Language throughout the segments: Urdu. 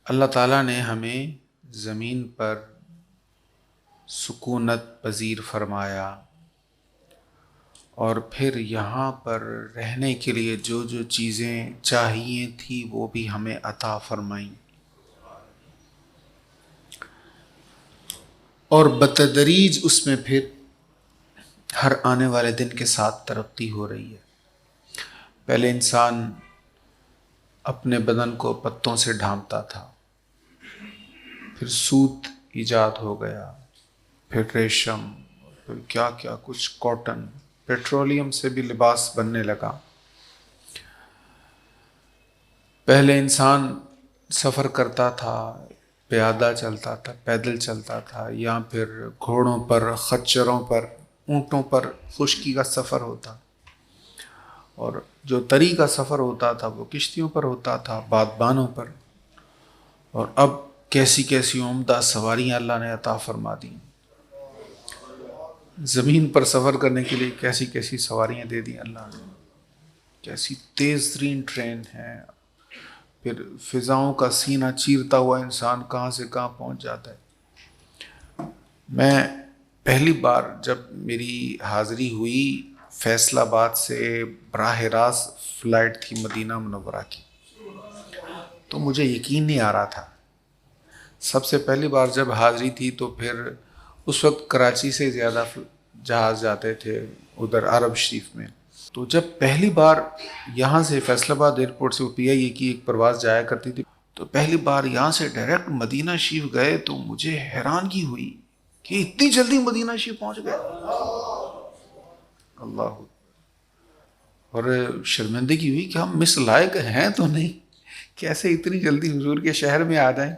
اللہ تعالیٰ نے ہمیں زمین پر سکونت پذیر فرمایا اور پھر یہاں پر رہنے کے لیے جو جو چیزیں چاہیے تھیں وہ بھی ہمیں عطا فرمائیں، اور بتدریج اس میں پھر ہر آنے والے دن کے ساتھ ترقی ہو رہی ہے۔ پہلے انسان اپنے بدن کو پتوں سے ڈھانپتا تھا، پھر سوت ایجاد ہو گیا، پھر ریشم، پھر کیا کیا کچھ، کاٹن، پیٹرولیم سے بھی لباس بننے لگا۔ پہلے انسان سفر کرتا تھا، پیادہ چلتا تھا، پیدل چلتا تھا، یا پھر گھوڑوں پر، خچروں پر، اونٹوں پر خشکی کا سفر ہوتا، اور جو طری کا سفر ہوتا تھا وہ کشتیوں پر ہوتا تھا، بادبانوں پر۔ اور اب کیسی کیسی عمدہ سواریاں اللہ نے عطا فرما دیں، زمین پر سفر کرنے کے لیے کیسی کیسی سواریاں دے دیں اللہ نے، کیسی تیز ترین ٹرین ہے، پھر فضاؤں کا سینہ چیرتا ہوا انسان کہاں سے کہاں پہنچ جاتا ہے۔ میں پہلی بار جب میری حاضری ہوئی فیصل آباد سے براہ راست فلائٹ تھی مدینہ منورہ کی، تو مجھے یقین نہیں آ رہا تھا۔ سب سے پہلی بار جب حاضری تھی تو پھر اس وقت کراچی سے زیادہ جہاز جاتے تھے ادھر عرب شریف میں، تو جب پہلی بار یہاں سے فیصل آباد ایئرپورٹ سے پی آئی اے کی ایک پرواز جایا کرتی تھی، تو پہلی بار یہاں سے ڈائریکٹ مدینہ شریف گئے تو مجھے حیرانگی ہوئی کہ اتنی جلدی مدینہ شریف پہنچ گئے، اللہ، اور شرمندگی ہوئی کہ ہم مس لائق ہیں تو نہیں، کیسے اتنی جلدی حضور کے شہر میں آ جائیں۔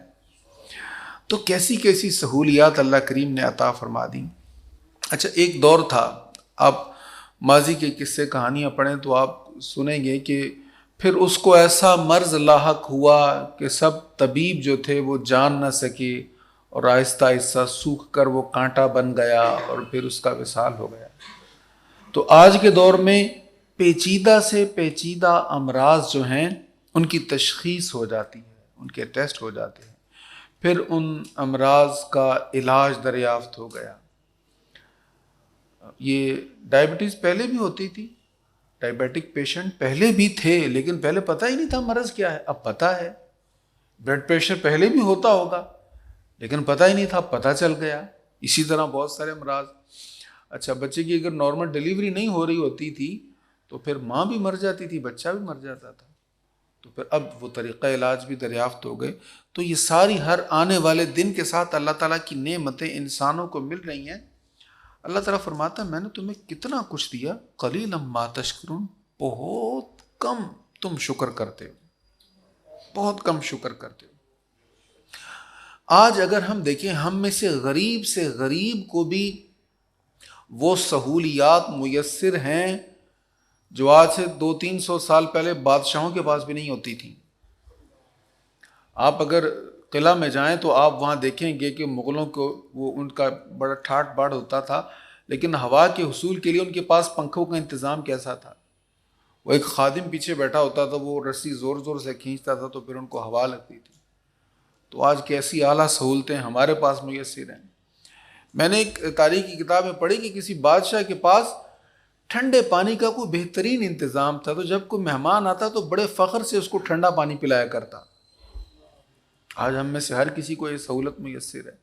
تو کیسی کیسی سہولیات اللہ کریم نے عطا فرما دیں۔ اچھا، ایک دور تھا، آپ ماضی کے قصے کہانیاں پڑھیں تو آپ سنیں گے کہ پھر اس کو ایسا مرض لاحق ہوا کہ سب طبیب جو تھے وہ جان نہ سکے، اور آہستہ آہستہ سوکھ کر وہ کانٹا بن گیا اور پھر اس کا وصال ہو گیا۔ تو آج کے دور میں پیچیدہ سے پیچیدہ امراض جو ہیں ان کی تشخیص ہو جاتی ہے، ان کے ٹیسٹ ہو جاتے ہیں، پھر ان امراض کا علاج دریافت ہو گیا۔ یہ ڈائبٹیز پہلے بھی ہوتی تھی، ڈائبیٹک پیشنٹ پہلے بھی تھے، لیکن پہلے پتہ ہی نہیں تھا مرض کیا ہے، اب پتہ ہے۔ بلڈ پریشر پہلے بھی ہوتا ہوگا لیکن پتہ ہی نہیں تھا، پتہ چل گیا۔ اسی طرح بہت سارے امراض۔ اچھا، بچے کی اگر نارمل ڈیلیوری نہیں ہو رہی ہوتی تھی تو پھر ماں بھی مر جاتی تھی، بچہ بھی مر جاتا تھا، تو پھر اب وہ طریقہ علاج بھی دریافت ہو گئے۔ تو یہ ساری ہر آنے والے دن کے ساتھ اللہ تعالیٰ کی نعمتیں انسانوں کو مل رہی ہیں۔ اللہ تعالیٰ فرماتا ہے میں نے تمہیں کتنا کچھ دیا، قلیلا ما تشکرون، بہت کم تم شکر کرتے ہو، بہت کم شکر کرتے ہو۔ آج اگر ہم دیکھیں، ہم میں سے غریب کو بھی وہ سہولیات میسر ہیں جو آج سے 200-300 سال پہلے بادشاہوں کے پاس بھی نہیں ہوتی تھیں۔ آپ اگر قلعہ میں جائیں تو آپ وہاں دیکھیں گے کہ مغلوں کو وہ ان کا بڑا ٹھاٹ باڑ ہوتا تھا، لیکن ہوا کے حصول کے لیے ان کے پاس پنکھوں کا انتظام کیسا تھا۔ وہ ایک خادم پیچھے بیٹھا ہوتا تھا، وہ رسی زور زور سے کھینچتا تھا تو پھر ان کو ہوا لگتی تھی۔ تو آج کیسی اعلیٰ سہولتیں ہمارے پاس میسر ہیں۔ میں نے ایک تاریخ کی کتاب میں پڑھی کہ کسی بادشاہ کے پاس ٹھنڈے پانی کا کوئی بہترین انتظام تھا، تو جب کوئی مہمان آتا تو بڑے فخر سے اس کو ٹھنڈا پانی پلایا کرتا۔ آج ہم میں سے ہر کسی کو یہ سہولت میسر ہے۔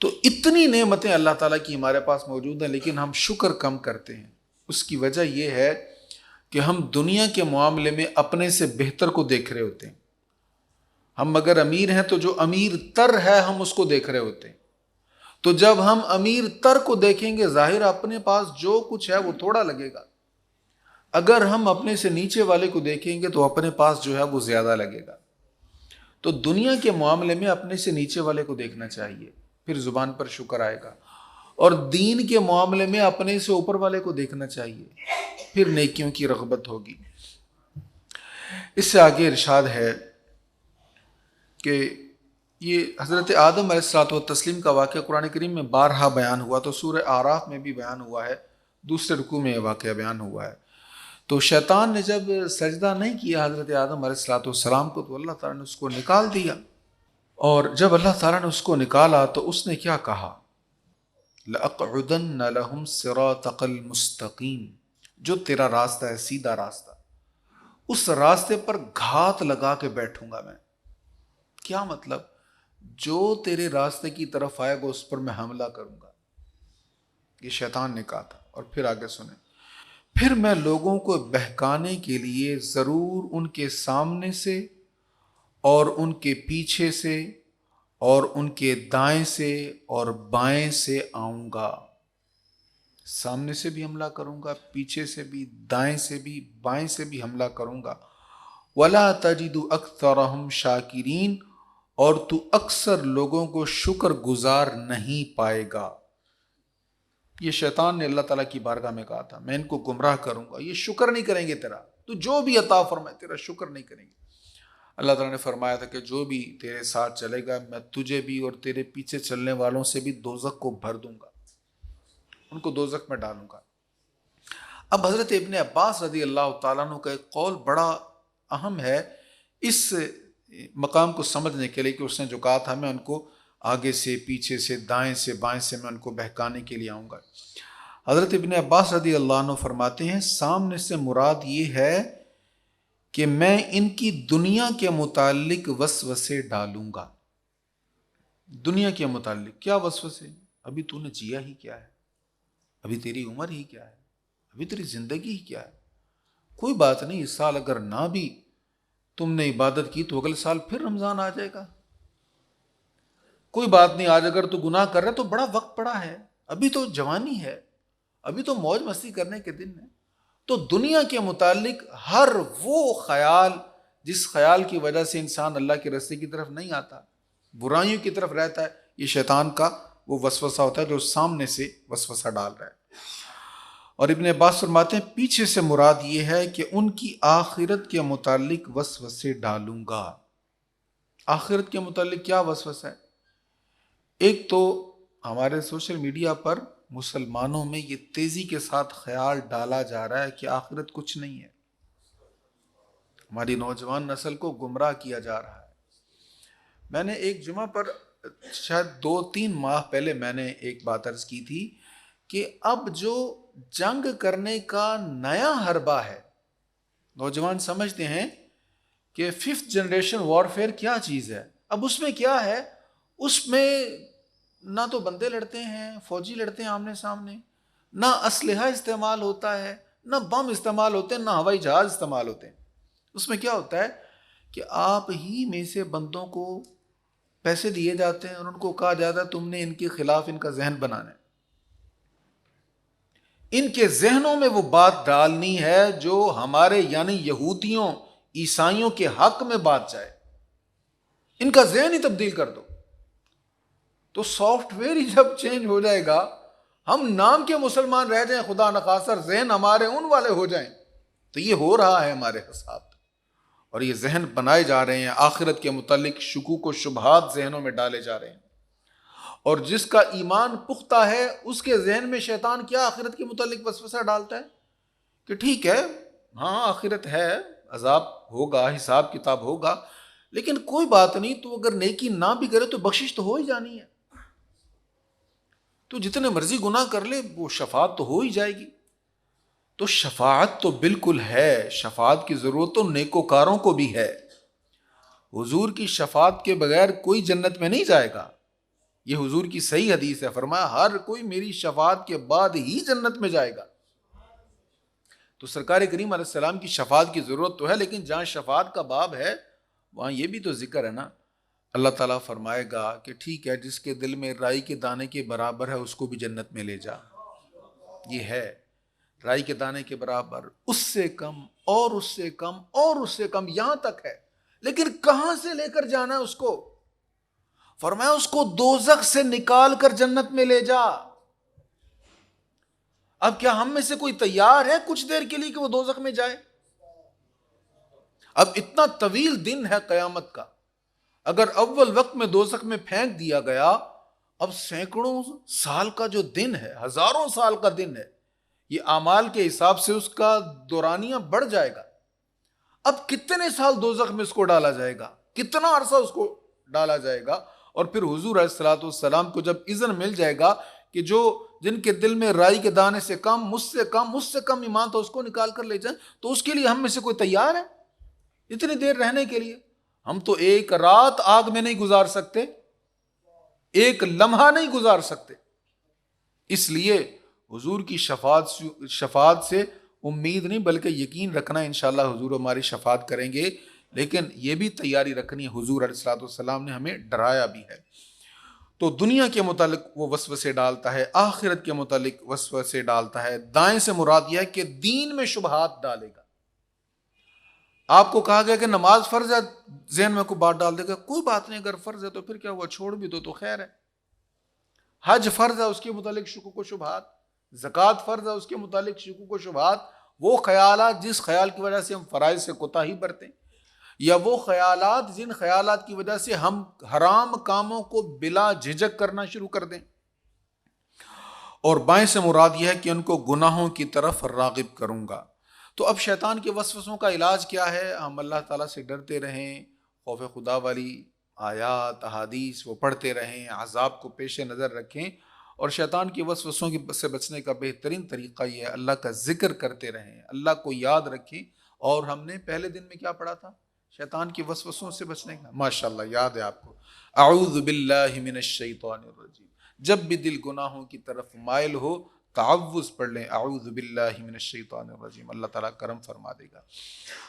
تو اتنی نعمتیں اللہ تعالیٰ کی ہمارے پاس موجود ہیں، لیکن ہم شکر کم کرتے ہیں۔ اس کی وجہ یہ ہے کہ ہم دنیا کے معاملے میں اپنے سے بہتر کو دیکھ رہے ہوتے ہیں۔ ہم اگر امیر ہیں تو جو امیر تر ہے ہم اس کو دیکھ رہے ہوتے ہیں، تو جب ہم امیر تر کو دیکھیں گے ظاہر اپنے پاس جو کچھ ہے وہ تھوڑا لگے گا۔ اگر ہم اپنے سے نیچے والے کو دیکھیں گے تو اپنے پاس جو ہے وہ زیادہ لگے گا۔ تو دنیا کے معاملے میں اپنے سے نیچے والے کو دیکھنا چاہیے، پھر زبان پر شکر آئے گا، اور دین کے معاملے میں اپنے سے اوپر والے کو دیکھنا چاہیے، پھر نیکیوں کی رغبت ہوگی۔ اس سے آگے ارشاد ہے کہ یہ حضرت آدم علیہ الصلوۃ والتسلیم کا واقعہ قرآن کریم میں بارہا بیان ہوا، تو سورہ اعراف میں بھی بیان ہوا ہے، دوسرے رکوع میں یہ واقعہ بیان ہوا ہے۔ تو شیطان نے جب سجدہ نہیں کیا حضرت آدم علیہ الصلوۃ والسلام کو، تو اللہ تعالیٰ نے اس کو نکال دیا۔ اور جب اللہ تعالیٰ نے اس کو نکالا تو اس نے کیا کہا؟ لَأَقْعُدَنَّ لَهُمْ صِرَاطَكَ الْمُسْتَقِيمَ، جو تیرا راستہ ہے، سیدھا راستہ، اس راستے پر گھات لگا کے بیٹھوں گا میں۔ کیا مطلب؟ جو تیرے راستے کی طرف آئے گا اس پر میں حملہ کروں گا۔ یہ شیطان نے کہا تھا۔ اور پھر آگے سنیں، پھر میں لوگوں کو بہکانے کے لیے ضرور ان کے سامنے سے اور ان کے پیچھے سے اور ان کے دائیں سے اور بائیں سے آؤں گا۔ سامنے سے بھی حملہ کروں گا، پیچھے سے بھی، دائیں سے بھی، بائیں سے بھی حملہ کروں گا۔ وَلَا تَجِدُ أَكْثَرَهُمْ شَاكِرِينَ، اور تو اکثر لوگوں کو شکر گزار نہیں پائے گا۔ یہ شیطان نے اللہ تعالیٰ کی بارگاہ میں کہا تھا، میں ان کو گمراہ کروں گا، یہ شکر نہیں کریں گے تیرا، تو جو بھی عطا فرمائے تیرا شکر نہیں کریں گے۔ اللہ تعالیٰ نے فرمایا تھا کہ جو بھی تیرے ساتھ چلے گا میں تجھے بھی اور تیرے پیچھے چلنے والوں سے بھی دوزخ کو بھر دوں گا، ان کو دوزخ میں ڈالوں گا۔ اب حضرت ابن عباس رضی اللہ تعالیٰ عنہ کا ایک قول بڑا اہم ہے اس مقام کو سمجھنے کے لیے، کہ اس نے جو کہا تھا میں ان کو آگے سے، پیچھے سے، دائیں سے، بائیں سے میں ان کو بہکانے کے لیے آؤں گا۔ حضرت ابن عباس رضی اللہ عنہ فرماتے ہیں سامنے سے مراد یہ ہے کہ میں ان کی دنیا کے متعلق وسوسے ڈالوں گا۔ دنیا کے متعلق کیا وسوسے؟ ابھی تو نے جیا ہی کیا ہے، ابھی تیری عمر ہی کیا ہے، ابھی تیری زندگی ہی کیا ہے، کوئی بات نہیں، اس سال اگر نہ بھی تم نے عبادت کی تو اگلے سال پھر رمضان آ جائے گا، کوئی بات نہیں، آج اگر تو گناہ کر رہا تو بڑا وقت پڑا ہے، ابھی تو جوانی ہے، ابھی تو موج مستی کرنے کے دن ہے۔ تو دنیا کے متعلق ہر وہ خیال جس خیال کی وجہ سے انسان اللہ کے راستے کی طرف نہیں آتا، برائیوں کی طرف رہتا ہے، یہ شیطان کا وہ وسوسہ ہوتا ہے جو سامنے سے وسوسہ ڈال رہا ہے۔ اور ابن عباس فرماتے ہیں پیچھے سے مراد یہ ہے کہ ان کی آخرت کے متعلق وسوسے ڈالوں گا۔ آخرت کے متعلق کیا وسوسہ ہے؟ ایک تو ہمارے سوشل میڈیا پر مسلمانوں میں یہ تیزی کے ساتھ خیال ڈالا جا رہا ہے کہ آخرت کچھ نہیں ہے، ہماری نوجوان نسل کو گمراہ کیا جا رہا ہے۔ میں نے ایک جمعہ پر شاید 2-3 ماہ پہلے میں نے ایک بات عرض کی تھی کہ اب جو جنگ کرنے کا نیا حربہ ہے، نوجوان سمجھتے ہیں کہ 5th جنریشن وارفیئر کیا چیز ہے۔ اب اس میں کیا ہے؟ اس میں نہ تو بندے لڑتے ہیں، فوجی لڑتے ہیں آمنے سامنے، نہ اسلحہ استعمال ہوتا ہے، نہ بم استعمال ہوتے ہیں، نہ ہوائی جہاز استعمال ہوتے ہیں۔ اس میں کیا ہوتا ہے کہ آپ ہی میں سے بندوں کو پیسے دیے جاتے ہیں اور ان کو کہا جاتا ہے تم نے ان کے خلاف ان کا ذہن بنانا ہے، ان کے ذہنوں میں وہ بات ڈالنی ہے جو ہمارے یعنی یہودیوں عیسائیوں کے حق میں بات جائے، ان کا ذہن ہی تبدیل کر دو۔ تو سافٹ ویئر ہی جب چینج ہو جائے گا، ہم نام کے مسلمان رہ جائیں، خدا نخواستہ ذہن ہمارے ان والے ہو جائیں، تو یہ ہو رہا ہے ہمارے ساتھ، اور یہ ذہن بنائے جا رہے ہیں، آخرت کے متعلق شکوک و شبہات ذہنوں میں ڈالے جا رہے ہیں۔ اور جس کا ایمان پختہ ہے اس کے ذہن میں شیطان کیا آخرت کے متعلق وسوسہ ڈالتا ہے کہ ٹھیک ہے، ہاں آخرت ہے، عذاب ہوگا، حساب کتاب ہوگا، لیکن کوئی بات نہیں، تو اگر نیکی نہ بھی کرے تو بخشش تو ہو ہی جانی ہے، تو جتنے مرضی گناہ کر لے وہ شفاعت تو ہو ہی جائے گی۔ تو شفاعت تو بالکل ہے، شفاعت کی ضرورت تو نیکوکاروں کو بھی ہے۔ حضور کی شفاعت کے بغیر کوئی جنت میں نہیں جائے گا، یہ حضور کی صحیح حدیث ہے، فرمایا ہر کوئی میری شفاعت کے بعد ہی جنت میں جائے گا۔ تو سرکار کریم علیہ السلام کی شفاعت کی ضرورت تو ہے، لیکن جہاں شفاعت کا باب ہے وہاں یہ بھی تو ذکر ہے نا، اللہ تعالیٰ فرمائے گا کہ ٹھیک ہے، جس کے دل میں رائی کے دانے کے برابر ہے اس کو بھی جنت میں لے جا، یہ ہے رائی کے دانے کے برابر، اس سے کم اور اس سے کم اور اس سے کم، یہاں تک ہے، لیکن کہاں سے لے کر جانا ہے اس کو؟ فرمایا اس کو دوزخ سے نکال کر جنت میں لے جا۔ اب کیا ہم میں سے کوئی تیار ہے کچھ دیر کے لیے کہ وہ دوزخ میں جائے؟ اب اتنا طویل دن ہے قیامت کا، اگر اول وقت میں دوزخ میں پھینک دیا گیا، اب سینکڑوں سال کا جو دن ہے، ہزاروں سال کا دن ہے، یہ اعمال کے حساب سے اس کا دورانیہ بڑھ جائے گا۔ اب کتنے سال دوزخ میں اس کو ڈالا جائے گا، کتنا عرصہ اس کو ڈالا جائے گا، اور پھر حضور علیہ الصلوۃ والسلام کو جب اذن مل جائے گا کہ جن کے دل میں رائی کے دانے سے کم، مجھ سے کم ایمان تو اس کو نکال کر لے جائیں، تو اس کے لیے ہم میں سے کوئی تیار ہے اتنی دیر رہنے کے لیے؟ ہم تو ایک رات آگ میں نہیں گزار سکتے، ایک لمحہ نہیں گزار سکتے. اس لیے حضور کی شفاعت سے امید نہیں بلکہ یقین رکھنا، انشاءاللہ حضور ہماری شفاعت کریں گے، لیکن یہ بھی تیاری رکھنی ہے. حضور علیہ الصلوۃ والسلام نے ہمیں ڈرایا بھی ہے. تو دنیا کے متعلق وہ وسوسے ڈالتا ہے، آخرت کے متعلق وسوسے ڈالتا ہے. دائیں سے مراد یہ ہے کہ دین میں شبہات ڈالے گا. آپ کو کہا گیا کہ نماز فرض ہے، ذہن میں کوئی بات ڈال دے گا، کوئی بات نہیں، اگر فرض ہے تو پھر کیا ہوا، چھوڑ بھی دو تو خیر ہے. حج فرض ہے، اس کے متعلق شکوک و شبہات. زکوٰۃ فرض ہے، اس کے متعلق شکوک و شبہات. وہ خیالات جس خیال کی وجہ سے ہم فرائض سے کوتاہی برتیں، یا وہ خیالات جن خیالات کی وجہ سے ہم حرام کاموں کو بلا جھجک کرنا شروع کر دیں. اور بائیں سے مراد یہ ہے کہ ان کو گناہوں کی طرف راغب کروں گا. تو اب شیطان کے وسوسوں کا علاج کیا ہے؟ ہم اللہ تعالیٰ سے ڈرتے رہیں، خوف خدا والی آیات احادیث وہ پڑھتے رہیں، عذاب کو پیش نظر رکھیں، اور شیطان کے وسوسوں سے بچنے کا بہترین طریقہ یہ ہے اللہ کا ذکر کرتے رہیں، اللہ کو یاد رکھیں. اور ہم نے پہلے دن میں کیا پڑھا تھا شیطان کے وسوسوں سے بچنے کا؟ ماشاءاللہ یاد ہے آپ کو، اعوذ باللہ من الشیطان الرجیم. جب بھی دل گناہوں کی طرف مائل ہو تعوذ پڑھ لیں، اعوذ باللہ من الشیطان الرجیم، اللہ تعالیٰ کرم فرما دے گا.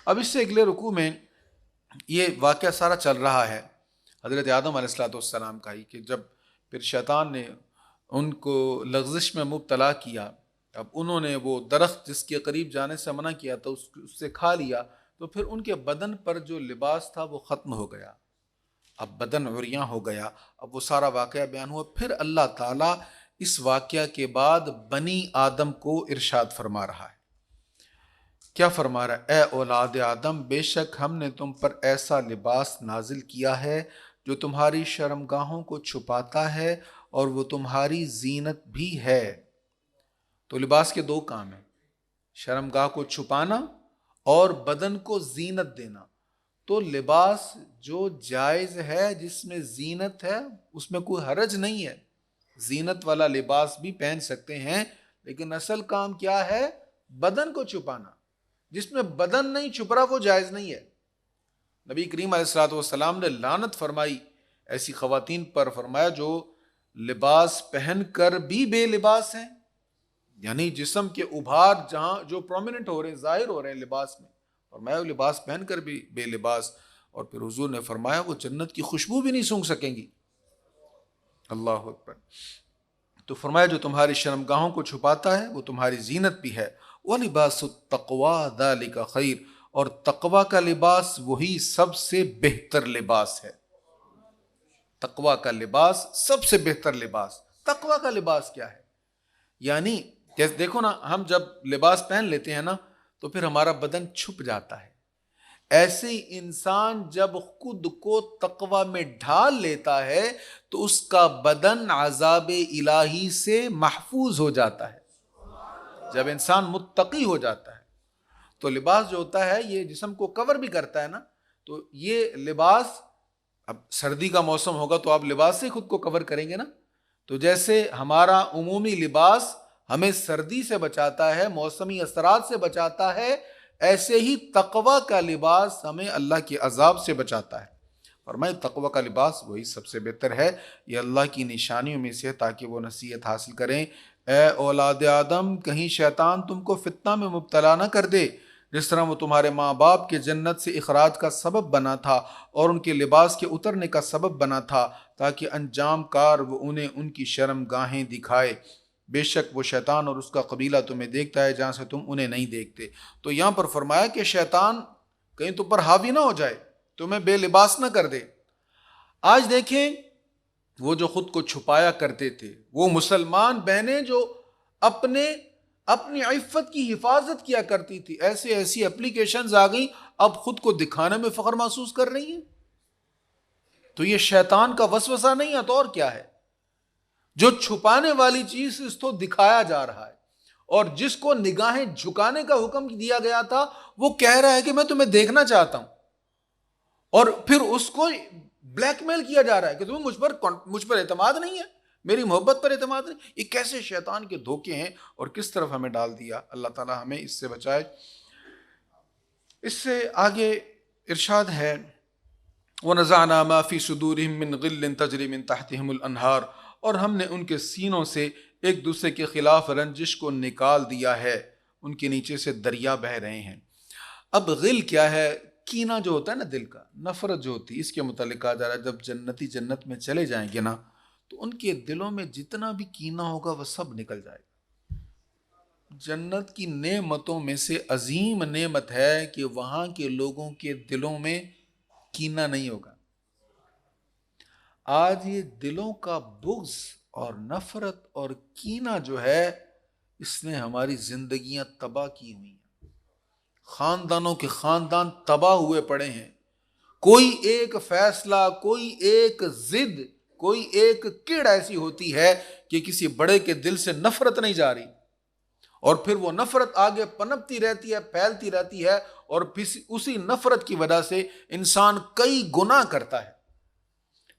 اب اس سے اگلے رکوع میں یہ واقعہ سارا چل رہا ہے حضرت آدم علیہ الصلوۃ والسلام کا ہی، کہ جب پھر شیطان نے ان کو لغزش میں مبتلا کیا، اب انہوں نے وہ درخت جس کے قریب جانے سے منع کیا تھا اس سے کھا لیا، تو پھر ان کے بدن پر جو لباس تھا وہ ختم ہو گیا، اب بدن عریاں ہو گیا. اب وہ سارا واقعہ بیان ہوا. پھر اللہ تعالیٰ اس واقعہ کے بعد بنی آدم کو ارشاد فرما رہا ہے. کیا فرما رہا ہے؟ اے اولاد آدم، بے شک ہم نے تم پر ایسا لباس نازل کیا ہے جو تمہاری شرمگاہوں کو چھپاتا ہے اور وہ تمہاری زینت بھی ہے. تو لباس کے دو کام ہیں، شرمگاہ کو چھپانا اور بدن کو زینت دینا. تو لباس جو جائز ہے، جس میں زینت ہے، اس میں کوئی حرج نہیں ہے. زینت والا لباس بھی پہن سکتے ہیں، لیکن اصل کام کیا ہے؟ بدن کو چھپانا. جس میں بدن نہیں چھپ رہا وہ جائز نہیں ہے. نبی کریم علیہ الصلوۃ والسلام نے لعنت فرمائی ایسی خواتین پر، فرمایا جو لباس پہن کر بھی بے لباس ہیں، یعنی جسم کے ابھار جہاں جو پرومیننٹ ہو رہے ہیں، ظاہر ہو رہے ہیں لباس میں، فرمایا لباس پہن کر بھی بے لباس. اور پھر حضور نے فرمایا وہ جنت کی خوشبو بھی نہیں سونگھ سکیں گی. اللہ اکبر. تو فرمایا جو تمہاری شرمگاہوں کو چھپاتا ہے وہ تمہاری زینت بھی ہے. وَلِبَاسُ التَّقْوَىٰ ذَلِكَ خَيْرٌ، اور تقوی کا لباس وہی سب سے بہتر لباس ہے. تقوی کا لباس سب سے بہتر لباس. تقوی کا لباس کیا ہے؟ یعنی دیکھو نا، ہم جب لباس پہن لیتے ہیں نا تو پھر ہمارا بدن چھپ جاتا ہے. ایسے ہی انسان جب خود کو تقوی میں ڈھال لیتا ہے تو اس کا بدن عذاب الہی سے محفوظ ہو جاتا ہے. جب انسان متقی ہو جاتا ہے تو لباس جو ہوتا ہے یہ جسم کو کور بھی کرتا ہے نا. تو یہ لباس، اب سردی کا موسم ہوگا تو آپ لباس سے خود کو کور کریں گے نا. تو جیسے ہمارا عمومی لباس ہمیں سردی سے بچاتا ہے، موسمی اثرات سے بچاتا ہے، ایسے ہی تقوی کا لباس ہمیں اللہ کے عذاب سے بچاتا ہے. فرمائے تقوی کا لباس وہی سب سے بہتر ہے. یہ اللہ کی نشانیوں میں سے تاکہ وہ نصیحت حاصل کریں. اے اولاد آدم، کہیں شیطان تم کو فتنہ میں مبتلا نہ کر دے، جس طرح وہ تمہارے ماں باپ کے جنت سے اخراج کا سبب بنا تھا اور ان کے لباس کے اترنے کا سبب بنا تھا، تاکہ انجام کار وہ انہیں ان کی شرم گاہیں دکھائے. بے شک وہ شیطان اور اس کا قبیلہ تمہیں دیکھتا ہے جہاں سے تم انہیں نہیں دیکھتے. تو یہاں پر فرمایا کہ شیطان کہیں تم پر حاوی نہ ہو جائے، تمہیں بے لباس نہ کر دے. آج دیکھیں وہ جو خود کو چھپایا کرتے تھے، وہ مسلمان بہنیں جو اپنی عفت کی حفاظت کیا کرتی تھی، ایسی اپلیکیشنز آ گئیں، اب خود کو دکھانے میں فخر محسوس کر رہی ہیں. تو یہ شیطان کا وسوسہ نہیں ہے تو اور کیا ہے؟ جو چھپانے والی چیز اس کو دکھایا جا رہا ہے، اور جس کو نگاہیں جھکانے کا حکم دیا گیا تھا وہ کہہ رہا ہے کہ میں تمہیں دیکھنا چاہتا ہوں، اور پھر اس کو بلیک میل کیا جا رہا ہے کہ تمہیں مجھ پر اعتماد نہیں ہے، میری محبت پر اعتماد نہیں. یہ کیسے شیطان کے دھوکے ہیں اور کس طرف ہمیں ڈال دیا. اللہ تعالی ہمیں اس سے بچائے. اس سے آگے ارشاد ہے وَنَزَعْنَا مَا فِي صُدُورِهِم مِّن غِلٍّ تَجْرِي مِن تَحْتِهِمُ الْأَنْهَارُ، اور ہم نے ان کے سینوں سے ایک دوسرے کے خلاف رنجش کو نکال دیا ہے، ان کے نیچے سے دریا بہہ رہے ہیں. اب غل کیا ہے؟ کینہ جو ہوتا ہے نا دل کا، نفرت جو ہوتی ہے، اس کے متعلق کہا جا رہا ہے جب جنتی جنت میں چلے جائیں گے نا تو ان کے دلوں میں جتنا بھی کینہ ہوگا وہ سب نکل جائے گا. جنت کی نعمتوں میں سے عظیم نعمت ہے کہ وہاں کے لوگوں کے دلوں میں کینہ نہیں ہوگا. آج یہ دلوں کا بغض اور نفرت اور کینہ جو ہے اس نے ہماری زندگیاں تباہ کی ہوئی ہیں. خاندانوں کے خاندان تباہ ہوئے پڑے ہیں. کوئی ایک فیصلہ، کوئی ایک ضد، کوئی ایک کیڑ ایسی ہوتی ہے کہ کسی بڑے کے دل سے نفرت نہیں جا رہی، اور پھر وہ نفرت آگے پنپتی رہتی ہے، پھیلتی رہتی ہے، اور پھر اسی نفرت کی وجہ سے انسان کئی گناہ کرتا ہے.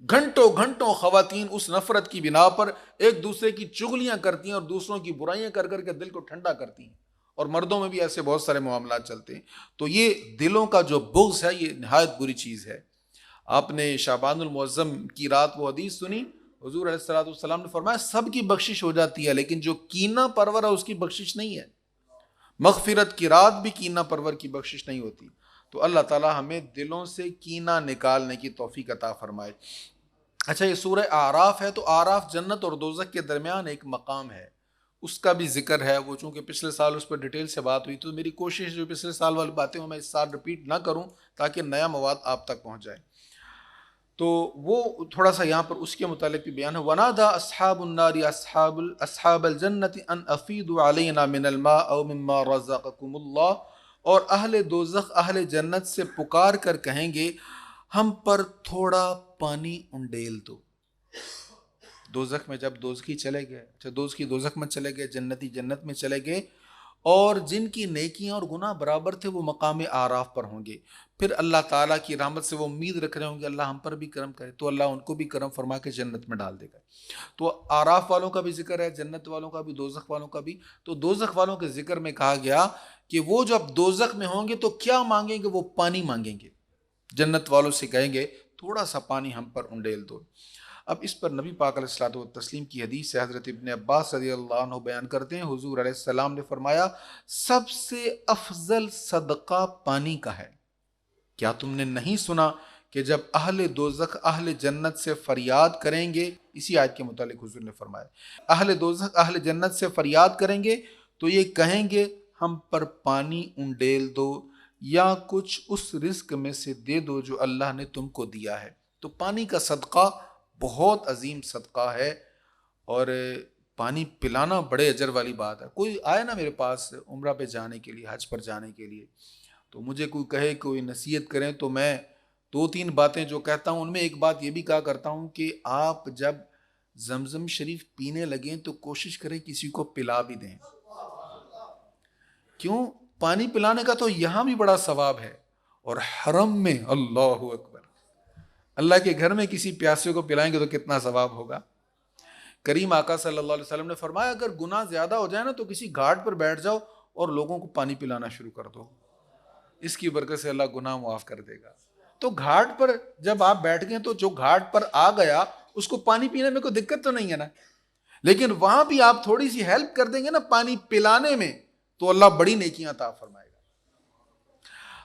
گھنٹوں گھنٹوں خواتین اس نفرت کی بنا پر ایک دوسرے کی چغلیاں کرتی ہیں اور دوسروں کی برائیاں کر کر کے دل کو ٹھنڈا کرتی ہیں، اور مردوں میں بھی ایسے بہت سارے معاملات چلتے ہیں. تو یہ دلوں کا جو بغض ہے یہ نہایت بری چیز ہے. آپ نے شعبان المعظم کی رات وہ حدیث سنی، حضور علیہ الصلوۃ والسلام نے فرمایا سب کی بخشش ہو جاتی ہے لیکن جو کینہ پرور ہے اس کی بخشش نہیں ہے. مغفرت کی رات بھی کینہ پرور کی بخشش نہیں ہوتی. تو اللہ تعالی ہمیں دلوں سے کینہ نکالنے کی توفیق عطا فرمائے. اچھا، یہ سورہ اعراف ہے، تو اعراف جنت اور دوزخ کے درمیان ایک مقام ہے، اس کا بھی ذکر ہے. وہ چونکہ پچھلے سال اس پر ڈیٹیل سے بات ہوئی تو میری کوشش جو پچھلے سال والی باتیں میں اس سال رپیٹ نہ کروں تاکہ نیا مواد آپ تک پہنچ جائے. تو وہ تھوڑا سا یہاں پر اس کے متعلق بھی بیان ہے. وَنَادَى أَصْحَابُ النَّارِ أَصْحَابَ الْجَنَّةِ أَنْ أَفِيضُوا عَلَيْنَا مِنَ الْمَاءِ أَوْ مِمَّا رَزَقَكُمُ اللَّهُ، اور اہل دوزخ اہل جنت سے پکار کر کہیں گے ہم پر تھوڑا پانی انڈیل دو. دوزخ میں جب دوزخی چلے گئے، اچھا دوزخی دوزخ میں چلے گئے، جنتی جنت میں چلے گئے، اور جن کی نیکیاں اور گناہ برابر تھے وہ مقام اعراف پر ہوں گے. پھر اللہ تعالیٰ کی رحمت سے وہ امید رکھ رہے ہوں گے اللہ ہم پر بھی کرم کرے، تو اللہ ان کو بھی کرم فرما کے جنت میں ڈال دے گا. تو اعراف والوں کا بھی ذکر ہے، جنت والوں کا بھی، دوزخ والوں کا بھی. تو دوزخ والوں کے ذکر میں کہا گیا کہ وہ جب دوزخ میں ہوں گے تو کیا مانگیں گے؟ وہ پانی مانگیں گے. جنت والوں سے کہیں گے تھوڑا سا پانی ہم پر انڈیل دو. اب اس پر نبی پاک علیہ الصلوۃ والتسلیم کی حدیث سے حضرت ابن عباس رضی اللہ عنہ بیان کرتے ہیں، حضور علیہ السلام نے فرمایا سب سے افضل صدقہ پانی کا ہے. کیا تم نے نہیں سنا کہ جب اہل دوزخ اہل جنت سے فریاد کریں گے، اسی آیت کے متعلق حضور نے فرمایا اہل دوزخ اہل جنت سے فریاد کریں گے تو یہ کہیں گے ہم پر پانی انڈیل دو یا کچھ اس رزق میں سے دے دو جو اللہ نے تم کو دیا ہے. تو پانی کا صدقہ بہت عظیم صدقہ ہے، اور پانی پلانا بڑے اجر والی بات ہے. کوئی آئے نا میرے پاس عمرہ پہ جانے کے لیے، حج پر جانے کے لیے، تو مجھے کوئی کہے کوئی نصیحت کریں تو میں 2-3 باتیں جو کہتا ہوں ان میں ایک بات یہ بھی کہا کرتا ہوں کہ آپ جب زمزم شریف پینے لگیں تو کوشش کریں کسی کو پلا بھی دیں. کیوں؟ پانی پلانے کا تو یہاں بھی بڑا ثواب ہے، اور حرم میں اللہ اکبر، اللہ کے گھر میں کسی پیاسے کو پلائیں گے تو کتنا ثواب ہوگا. کریم آقا صلی اللہ علیہ وسلم نے فرمایا اگر گناہ زیادہ ہو جائے نا تو کسی گھاٹ پر بیٹھ جاؤ اور لوگوں کو پانی پلانا شروع کر دو، اس کی برکت سے اللہ گناہ معاف کر دے گا. تو گھاٹ پر جب آپ بیٹھ گئے تو جو گھاٹ پر آ گیا اس کو پانی پینے میں کوئی دقت تو نہیں ہے نا، لیکن وہاں بھی آپ تھوڑی سی ہیلپ کر دیں گے نا پانی پلانے میں تو اللہ بڑی نیکیاں عطا فرمائے گا.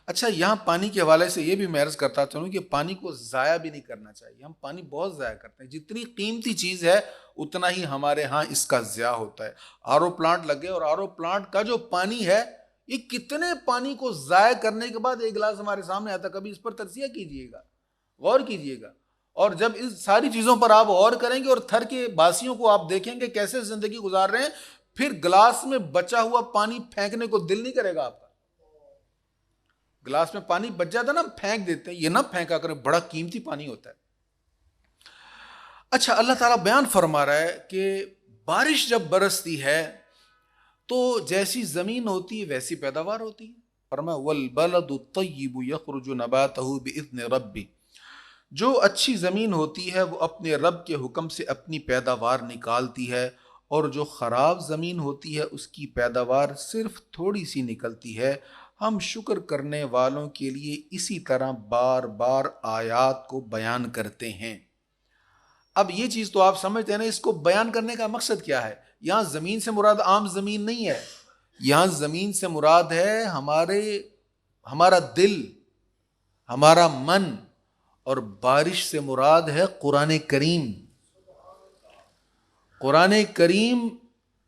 اچھا، یہاں پانی کے حوالے سے یہ بھی میں عرض کرتا چلوں کہ پانی کو ضائع بھی نہیں کرنا چاہیے. ہم پانی بہت ضائع کرتے ہیں، جتنی قیمتی چیز ہے اتنا ہی ہمارے ہاں اس کا ضیاع ہوتا ہے. RO پلانٹ لگے اور RO پلانٹ کا جو پانی ہے یہ کتنے پانی کو ضائع کرنے کے بعد ایک گلاس ہمارے سامنے آتا. کبھی اس پر تجزیہ کیجئے گا، غور کیجئے گا، اور جب اس ساری چیزوں پر آپ غور کریں گے اور تھر کے باسیوں کو آپ دیکھیں گے کیسے زندگی گزار رہے ہیں، پھر گلاس میں بچا ہوا پانی پھینکنے کو دل نہیں کرے گا آپ کا. گلاس میں پانی بچ جاتا نا پھینک دیتے ہیں، یہ نہ پھینکا کریں، بڑا قیمتی پانی ہوتا ہے. اچھا، اللہ تعالیٰ بیان فرما رہا ہے کہ بارش جب برستی ہے تو جیسی زمین ہوتی ہے ویسی پیداوار ہوتی ہے. فرمایا وَالْبَلَدُ الطَّيِّبُ يَخْرُجُ نَبَاتَهُ بِإِذْنِ رَبِّهِ، جو اچھی زمین ہوتی ہے وہ اپنے رب کے حکم سے اپنی پیداوار نکالتی ہے، اور جو خراب زمین ہوتی ہے اس کی پیداوار صرف تھوڑی سی نکلتی ہے۔ ہم شکر کرنے والوں کے لیے اسی طرح بار بار آیات کو بیان کرتے ہیں۔ اب یہ چیز تو آپ سمجھتے ہیں نا، اس کو بیان کرنے کا مقصد کیا ہے؟ یہاں زمین سے مراد عام زمین نہیں ہے، یہاں زمین سے مراد ہے ہمارا دل، ہمارا من، اور بارش سے مراد ہے قرآن کریم۔ قرآن کریم،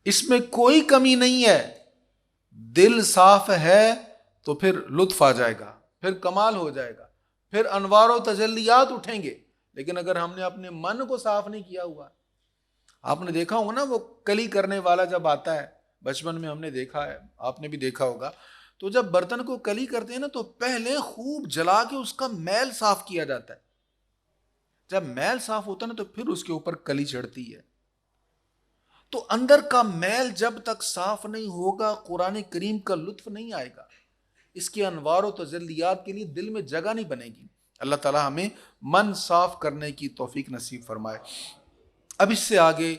اس میں کوئی کمی نہیں ہے۔ دل صاف ہے تو پھر لطف آ جائے گا، پھر کمال ہو جائے گا، پھر انوار و تجلیات اٹھیں گے۔ لیکن اگر ہم نے اپنے من کو صاف نہیں کیا ہوا، آپ نے دیکھا ہوگا نا وہ کلی کرنے والا جب آتا ہے، بچپن میں ہم نے دیکھا ہے، آپ نے بھی دیکھا ہوگا، تو جب برتن کو کلی کرتے ہیں نا تو پہلے خوب جلا کے اس کا میل صاف کیا جاتا ہے۔ جب میل صاف ہوتا ہے نا تو پھر اس کے اوپر کلی چڑھتی ہے۔ تو اندر کا میل جب تک صاف نہیں ہوگا قرآن کریم کا لطف نہیں آئے گا، اس کے انوار و تجلیات کے لیے دل میں جگہ نہیں بنے گی۔ اللہ تعالی ہمیں من صاف کرنے کی توفیق نصیب فرمائے۔ اب اس سے آگے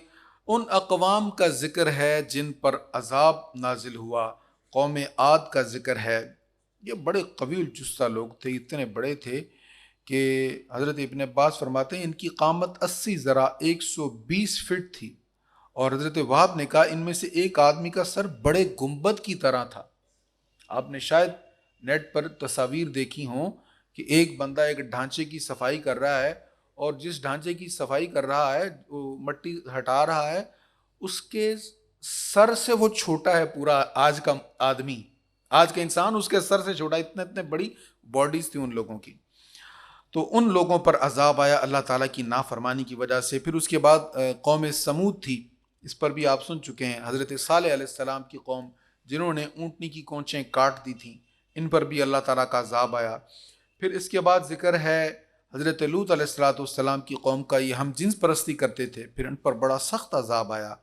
ان اقوام کا ذکر ہے جن پر عذاب نازل ہوا۔ قوم عاد کا ذکر ہے۔ یہ بڑے قوی جثہ لوگ تھے، اتنے بڑے تھے کہ حضرت ابن عباس فرماتے ہیں ان کی قامت 80 ذرا 120 فٹ تھی، اور حضرت وہاب نے کہا ان میں سے ایک آدمی کا سر بڑے گنبد کی طرح تھا۔ آپ نے شاید نیٹ پر تصاویر دیکھی ہوں کہ ایک بندہ ایک ڈھانچے کی صفائی کر رہا ہے، اور جس ڈھانچے کی صفائی کر رہا ہے، وہ مٹی ہٹا رہا ہے، اس کے سر سے وہ چھوٹا ہے پورا آج کا آدمی، آج کا انسان اس کے سر سے چھوٹا، اتنے بڑی باڈیز تھی ان لوگوں کی۔ تو ان لوگوں پر عذاب آیا اللہ تعالیٰ کی نافرمانی کی وجہ سے۔ پھر اس کے بعد قوم سمود تھی، اس پر بھی آپ سن چکے ہیں۔ حضرت صالح علیہ السلام کی قوم جنہوں نے اونٹنی کی کونچیں کاٹ دی تھیں، ان پر بھی اللہ تعالیٰ کا عذاب آیا۔ پھر اس کے بعد ذکر ہے حضرت لوط علیہ السلام کی قوم کا، یہ ہم جنس پرستی کرتے تھے، پھر ان پر بڑا سخت عذاب آیا،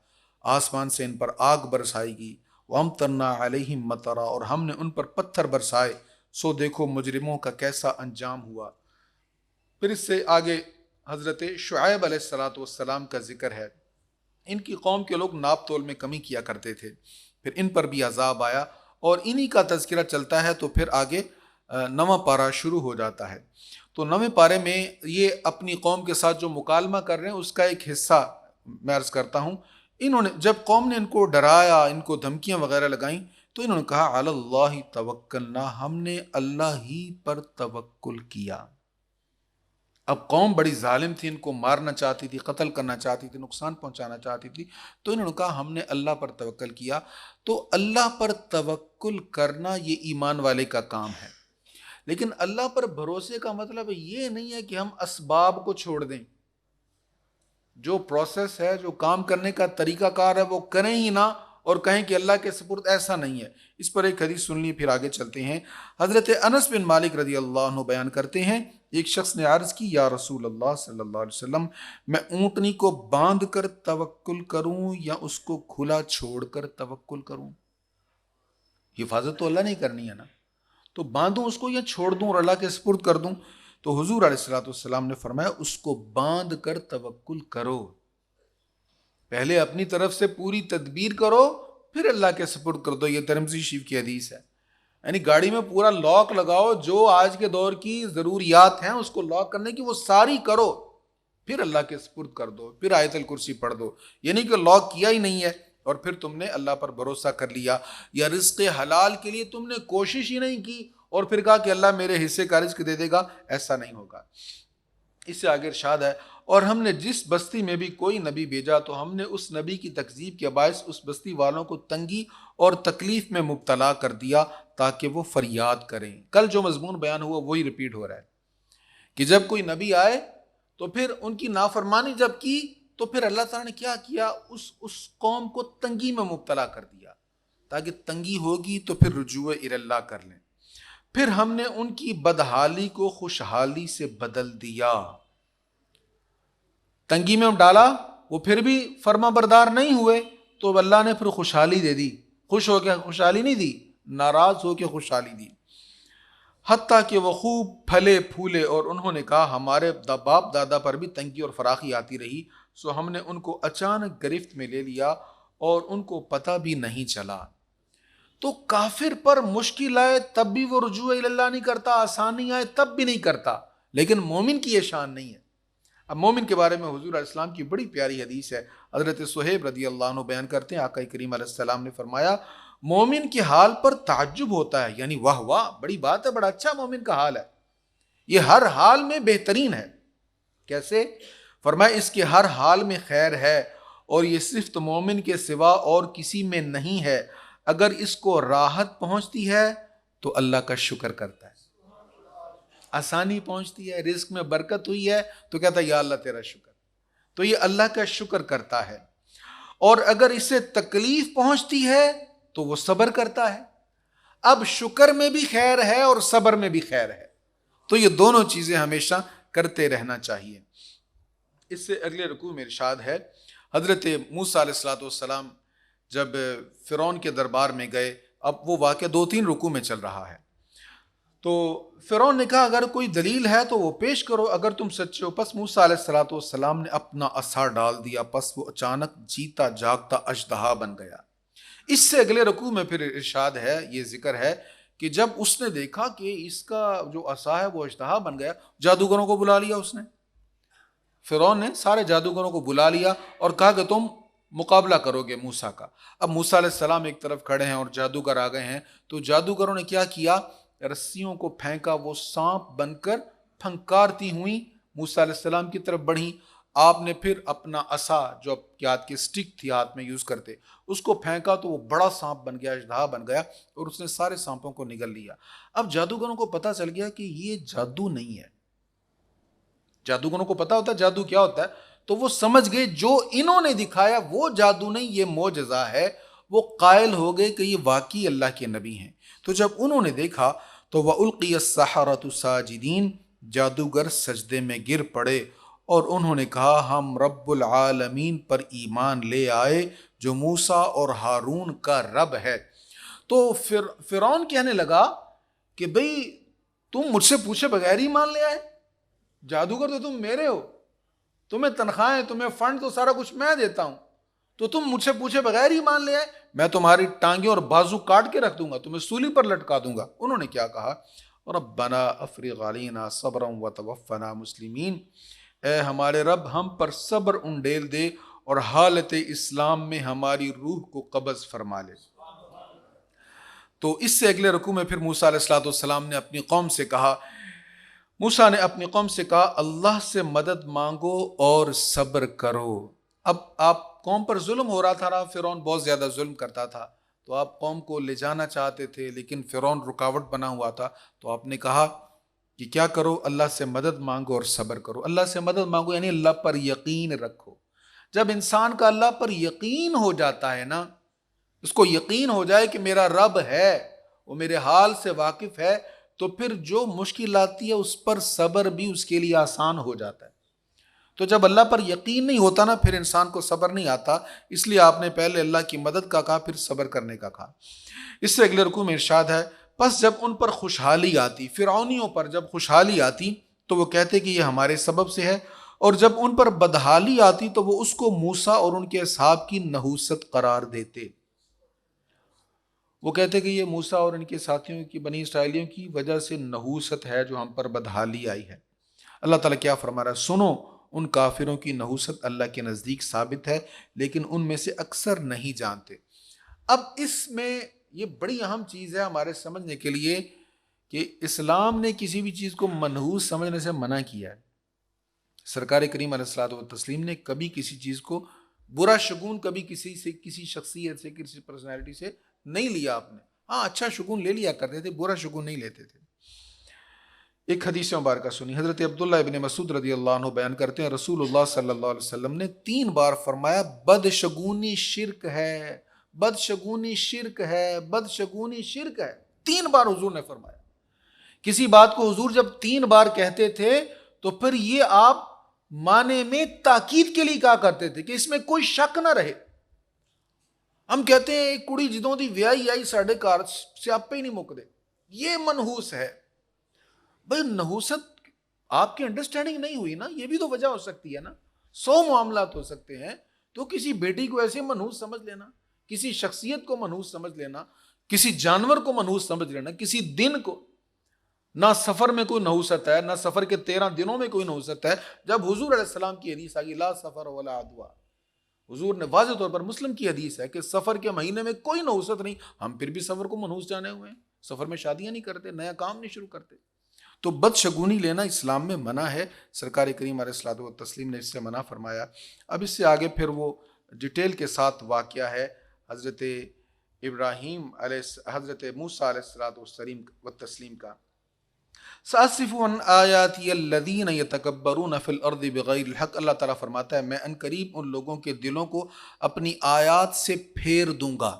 آسمان سے ان پر آگ برسائی گئی۔ وَأَمْطَرْنَا عَلَيْهِمْ مَطَرًا، اور ہم نے ان پر پتھر برسائے، سو دیکھو مجرموں کا کیسا انجام ہوا۔ پھر اس سے آگے حضرت شعیب علیہ السلام کا ذکر ہے۔ ان کی قوم کے لوگ ناپ تول میں کمی کیا کرتے تھے، پھر ان پر بھی عذاب آیا، اور انہی کا تذکرہ چلتا ہے تو پھر آگے نواں پارہ شروع ہو جاتا ہے۔ تو نویں پارے میں یہ اپنی قوم کے ساتھ جو مکالمہ کر رہے ہیں اس کا ایک حصہ میں عرض کرتا ہوں۔ انہوں نے جب قوم نے ان کو ڈرایا، ان کو دھمکیاں وغیرہ لگائیں، تو انہوں نے کہا علی اللہ توکلنا، ہم نے اللہ ہی پر توکل کیا۔ اب قوم بڑی ظالم تھی، ان کو مارنا چاہتی تھی، قتل کرنا چاہتی تھی، نقصان پہنچانا چاہتی تھی، تو انہوں نے کہا ہم نے اللہ پر توکل کیا۔ تو اللہ پر توکل کرنا یہ ایمان والے کا کام ہے، لیکن اللہ پر بھروسے کا مطلب یہ نہیں ہے کہ ہم اسباب کو چھوڑ دیں، جو پروسیس ہے، جو کام کرنے کا طریقہ کار ہے وہ کریں ہی نہ، اور کہیں کہ اللہ کے سپرد، ایسا نہیں ہے۔ اس پر ایک حدیث سن لی، پھر آگے چلتے ہیں۔ حضرت انس بن مالک رضی اللہ عنہ بیان کرتے ہیں ایک شخص نے عرض کی یا رسول اللہ صلی اللہ علیہ وسلم، میں اونٹنی کو باندھ کر توکل کروں یا اس کو کھلا چھوڑ کر توکل کروں؟ حفاظت تو اللہ نہیں کرنی ہے نا، تو باندھوں اس کو یا چھوڑ دوں اور اللہ کے سپرد کر دوں؟ تو حضور علیہ السلام نے فرمایا اس کو باندھ کر توکل کرو، پہلے اپنی طرف سے پوری تدبیر کرو، پھر اللہ کے سپرد کر دو۔ یہ ترمذی شریف کی حدیث ہے۔ یعنی گاڑی میں پورا لاک لگاؤ، جو آج کے دور کی ضروریات ہیں اس کو لاک کرنے کی وہ ساری کرو، پھر اللہ کے سپرد کر دو، پھر آیت الکرسی پڑھ دو۔ یعنی کہ لاک کیا ہی نہیں ہے اور پھر تم نے اللہ پر بھروسہ کر لیا، یا رزق حلال کے لیے تم نے کوشش ہی نہیں کی اور پھر کہا کہ اللہ میرے حصے کا رزق دے دے گا، ایسا نہیں ہوگا۔ اس سے آگے ارشاد ہے اور ہم نے جس بستی میں بھی کوئی نبی بھیجا تو ہم نے اس نبی کی تکذیب کے باعث اس بستی والوں کو تنگی اور تکلیف میں مبتلا کر دیا تاکہ وہ فریاد کریں۔ کل جو مضمون بیان ہوا وہی ریپیٹ ہو رہا ہے کہ جب کوئی نبی آئے تو پھر ان کی نافرمانی جب کی تو پھر اللہ تعالیٰ نے کیا کیا، اس قوم کو تنگی میں مبتلا کر دیا تاکہ تنگی ہوگی تو پھر رجوع اللہ کر لیں۔ پھر ہم نے ان کی بدحالی کو خوشحالی سے بدل دیا۔ تنگی میں ڈالا، وہ پھر بھی فرما بردار نہیں ہوئے تو اللہ نے پھر خوشحالی دے دی۔ خوش ہو کے خوشحالی نہیں دی، ناراض ہو کے خوشحالی دی۔ حتیٰ کہ وہ خوب پھلے پھولے، اور انہوں نے کہا ہمارے باپ دادا پر بھی تنگی اور فراخی آتی رہی، سو ہم نے ان کو اچانک گرفت میں لے لیا اور ان کو پتہ بھی نہیں چلا۔ تو کافر پر مشکل آئے تب بھی وہ رجوع اللہ نہیں کرتا، آسانی آئے تب بھی نہیں کرتا، لیکن مومن کی یہ شان نہیں ہے۔ اب مومن کے بارے میں حضور علیہ السلام کی بڑی پیاری حدیث ہے، حضرت صہیب رضی اللہ عنہ بیان کرتے ہیں آقا کریم علیہ السلام نے فرمایا مومن کے حال پر تعجب ہوتا ہے، یعنی واہ واہ بڑی بات ہے، بڑا اچھا مومن کا حال ہے، یہ ہر حال میں بہترین ہے۔ کیسے؟ فرمایا اس کے ہر حال میں خیر ہے، اور یہ صرف مومن کے سوا اور کسی میں نہیں ہے، اگر اس کو راحت پہنچتی ہے تو اللہ کا شکر کرتا ہے، آسانی پہنچتی ہے، رزق میں برکت ہوئی ہے تو کہتا ہے یا اللہ تیرا شکر، تو یہ اللہ کا شکر کرتا ہے، اور اگر اسے تکلیف پہنچتی ہے تو وہ صبر کرتا ہے۔ اب شکر میں بھی خیر ہے اور صبر میں بھی خیر ہے، تو یہ دونوں چیزیں ہمیشہ کرتے رہنا چاہیے۔ اس سے اگلے رکوع میں ارشاد ہے حضرت موسیٰ علیہ السلام جب فرعون کے دربار میں گئے، اب وہ واقعہ 2-3 رکوع میں چل رہا ہے، تو فرعون نے کہا اگر کوئی دلیل ہے تو وہ پیش کرو اگر تم سچے ہو۔ پس موسیٰ علیہ السلام نے اپنا عصا ڈال دیا، پس وہ اچانک جیتا جاگتا اژدہا بن گیا۔ اس سے اگلے رکوع میں پھر ارشاد ہے، یہ ذکر ہے کہ جب اس نے دیکھا کہ اس کا جو عصا ہے وہ اژدہا بن گیا، جادوگروں کو بلا لیا، اس نے فرعون نے سارے جادوگروں کو بلا لیا اور کہا کہ تم مقابلہ کرو گے موسیٰ کا۔ اب موسیٰ علیہ السلام ایک طرف کھڑے ہیں اور جادوگر آ گئے ہیں، تو جادوگروں نے کیا کیا، رسیوں کو پھینکا، وہ سانپ بن کر پھنکارتی ہوئیں موسیٰ علیہ السلام کی طرف بڑھیں۔ آپ نے پھر اپنا عصا جو ہاتھ کی سٹک تھی ہاتھ میں یوز کرتے، اس کو پھینکا تو وہ بڑا سانپ بن گیا، اژدہا بن گیا، اور اس نے سارے سانپوں کو نگل لیا۔ اب جادوگروں کو پتہ چل گیا کہ یہ جادو نہیں ہے، جادوگروں کو پتا ہوتا ہے جادو کیا ہوتا ہے، تو وہ سمجھ گئے جو انہوں نے دکھایا وہ جادو نہیں، یہ معجزہ ہے۔ وہ قائل ہو گئے کہ یہ واقعی اللہ کے نبی ہیں۔ تو جب انہوں نے دیکھا تو وَأُلْقِيَ السَّحَرَةُ سَاجِدِينَ، جادوگر سجدے میں گر پڑے اور انہوں نے کہا ہم رب العالمین پر ایمان لے آئے جو موسیٰ اور ہارون کا رب ہے۔ تو فرعون کہنے لگا کہ بھئی تم مجھ سے پوچھے بغیر ہی مان لے آئے، جادوگر تو تم میرے ہو، تمہیں تنخواہیں تمہیں فنڈ تو سارا کچھ میں دیتا ہوں، تو تم مجھ سے پوچھے بغیر ہی مان لے آئے، میں تمہاری ٹانگیں اور بازو کاٹ کے رکھ دوں گا، تمہیں سولی پر لٹکا دوں گا۔ انہوں نے کیا کہا، ربنا افرغ علینا صبرا وتوفنا مسلمین، اے ہمارے رب ہم پر صبر انڈیل دے اور حالت اسلام میں ہماری روح کو قبض فرما لے۔ تو اس سے اگلے رکوع میں پھر موسیٰ علیہ السلام نے اپنی قوم سے کہا، موسیٰ نے اپنی قوم سے کہا اللہ سے مدد مانگو اور صبر کرو۔ اب آپ قوم پر ظلم ہو رہا تھا، فرعون بہت زیادہ ظلم کرتا تھا، تو آپ قوم کو لے جانا چاہتے تھے لیکن فرعون رکاوٹ بنا ہوا تھا، تو آپ نے کہا کہ کیا کرو، اللہ سے مدد مانگو اور صبر کرو۔ اللہ سے مدد مانگو یعنی اللہ پر یقین رکھو۔ جب انسان کا اللہ پر یقین ہو جاتا ہے نا، اس کو یقین ہو جائے کہ میرا رب ہے، وہ میرے حال سے واقف ہے، تو پھر جو مشکل آتی ہے اس پر صبر بھی اس کے لیے آسان ہو جاتا ہے۔ تو جب اللہ پر یقین نہیں ہوتا نا، پھر انسان کو صبر نہیں آتا، اس لیے آپ نے پہلے اللہ کی مدد کا کہا، پھر صبر کرنے کا کہا۔ اس سے اگلے رکوع میں ارشاد ہے، پس جب ان پر خوشحالی آتی، فرعونیوں پر جب خوشحالی آتی تو وہ کہتے کہ یہ ہمارے سبب سے ہے، اور جب ان پر بدحالی آتی تو وہ اس کو موسیٰ اور ان کے اصحاب کی نحوست قرار دیتے۔ وہ کہتے کہ یہ موسیٰ اور ان کے ساتھیوں کی، بنی اسرائیلیوں کی وجہ سے نحوست ہے جو ہم پر بدحالی آئی ہے۔ اللہ تعالیٰ کیا فرما رہا ہے، سنو ان کافروں کی نحوست اللہ کے نزدیک ثابت ہے لیکن ان میں سے اکثر نہیں جانتے۔ اب اس میں یہ بڑی اہم چیز ہے ہمارے سمجھنے کے لیے کہ اسلام نے کسی بھی چیز کو منحوس سمجھنے سے منع کیا ہے۔ سرکار کریم علیہ الصلوۃ والتسلیم نے کبھی کسی چیز کو برا شگون کبھی کسی سے، کسی شخصیت سے، کسی پرسنالٹی سے نہیں لیا آپ نے۔ ہاں اچھا شگون لے لیا کرتے تھے، برا شگون نہیں لیتے تھے۔ ایک حدیث مبارکہ سنی، حضرت عبداللہ ابن مسعود رضی اللہ عنہ بیان کرتے ہیں رسول اللہ صلی اللہ علیہ وسلم نے 3 بار فرمایا بدشگونی شرک ہے، بدشگونی شرک ہے، بدشگونی شرک ہے۔ 3 بار حضور نے فرمایا۔ کسی بات کو حضور جب 3 بار کہتے تھے تو پھر یہ آپ معنی میں تاکید کے لیے کہا کرتے تھے کہ اس میں کوئی شک نہ رہے۔ ہم کہتے ہیں ایک کڑی جدوں دی ویائی آئی ساڑھے کار سے آپ پہ ہی نہیں مک دے، یہ منحوس ہے، بھائی نحوست آپ کی انڈرسٹینڈنگ نہیں ہوئی نا, یہ بھی تو وجہ ہو سکتی ہے نا. 100 معاملات ہو سکتے ہیں, تو کسی بیٹی کو ایسے منحوس سمجھ لینا, کسی شخصیت کو منحوس سمجھ لینا, کسی جانور کو منحوس سمجھ لینا, کسی دن کو. نہ سفر میں کوئی نحوست ہے, نہ سفر کے 13 دنوں میں کوئی نحوست ہے. جب حضور علیہ السلام کی حدیث آگی لا سفر ولا عدوہ, حضور نے واضح طور پر, مسلم کی حدیث ہے کہ سفر کے مہینے میں کوئی نحوست نہیں. ہم پھر بھی سفر کو منحوس جانے ہوئے ہیں, سفر میں شادیاں نہیں کرتے, نیا کام نہیں شروع کرتے. تو بدشگونی لینا اسلام میں منع ہے. سرکار کریم علیہ الصلوۃ والتسلیم نے اس سے منع فرمایا. اب اس سے آگے پھر وہ ڈیٹیل کے ساتھ واقعہ ہے حضرت ابراہیم حضرت موسیٰ علیہ الصلوۃ والتسلیم کا. سأصرف عن آیاتی الذین یتکبرون فی الارض بغیر الحق. اللہ تعالیٰ فرماتا ہے میں ان قریب ان لوگوں کے دلوں کو اپنی آیات سے پھیر دوں گا.